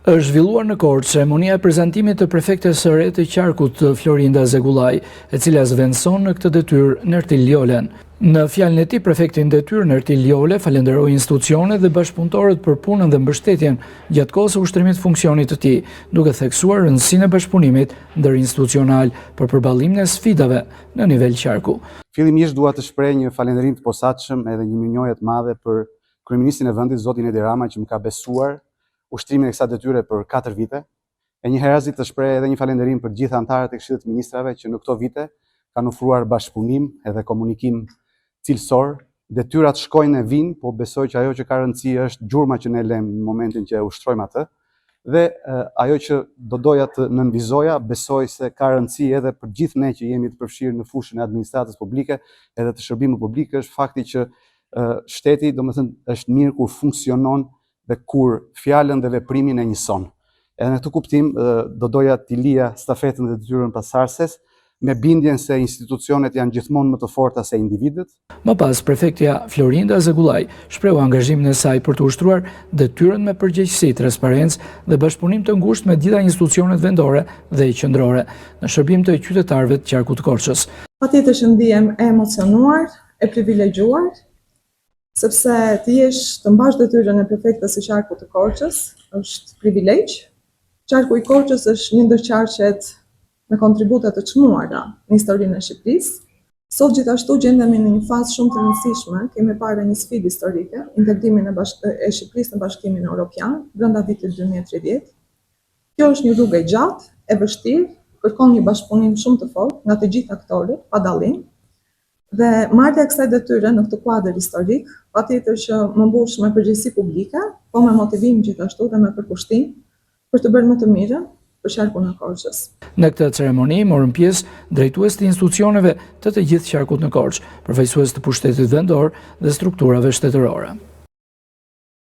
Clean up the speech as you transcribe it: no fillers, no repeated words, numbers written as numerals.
Është zhvilluar në Korçë ceremonia e prezantimit të prefektes së re të qarkut Florinda Zegullaj, e cila zvendëson në këtë detyrë Nertil Ljolen. Në fjalën e tij, prefekti në detyrë Nertil Ljole falenderoi institucionet dhe bashkëpunëtorët për punën dhe mbështetjen gjatë kohës së ushtrimit të funksionit të tij, duke theksuar rëndësinë e bashkëpunimit ndërinstitucional për përballimin e sfidave në nivel qarku. Fillimisht dua të shpreh një falënderim të posaçëm edhe një mirënjohje të madhe për kryeministin e vendit zotin Edi Rama që më ka besuar ushtrimin e kësaj detyre për 4 vite. E njëherëzi të shpreh edhe një falënderim për gjithë anëtarët e Këshillit të Ministrave që në këto vite kanë ofruar bashkëpunim edhe komunikim cilësor. Detyrat shkojnë e vinë, po besoj që ajo që ka rëndësi është gjurma që ne lëm në momentin që e ushtrojmë atë. Dhe ajo që do doja të nënvizoja, besoj se ka rëndësi edhe për gjithë ne që jemi të përfshirë në fushën e administratës publike edhe të shërbimit publik, është fakti që shteti, domethënë, është mirë kur funksionon dhe kur fjalën dhe veprimin e njëson. Edhe në këtë kuptim do doja t'i lija stafetën dhe detyrën pasardhëses, me bindjen se institucionet janë gjithmonë më të forta se individët. Më pas, prefektja Florinda Zegullaj shprehu angazhimin e saj për të ushtruar detyrën me përgjegjësi, transparencë dhe bashkëpunim të ngushtë me gjitha institucionet vendore dhe qendrore në shërbim të qytetarëve të qarkut të Korçës. Patjetër që ndihem e emocionuar, e privilegjuar, sepse të jesh të mbash detyrën e prefektes së qarkut të Korçës është privilegj. Qarku i Korçës është një ndër qarqet me kontribute të çmuara në historinë e Shqipërisë. Sot gjithashtu gjendemi në një fazë shumë të rëndësishme, kemi parë një sfidë historike, integrimin e Shqipërisë në Bashkimin Evropian brenda vitit 2030. Kjo është një rrugë e gjatë, e vështirë, kërkon një bashkëpunim shumë të fortë nga të gjithë aktorët, pa dallim. Dhe marrja e kësaj detyre në këtë kuadër historik, patjetër që më mbush me përgjegjësi publike, po me motivim gjithashtu dhe me përkushtim për të bërë më të mirën për qarkun e Korçës. Në këtë ceremoni morën pjesë drejtues të institucioneve të gjithë qarkut në Korçë, përfaqësues të pushtetit vendor dhe strukturave shtetërore.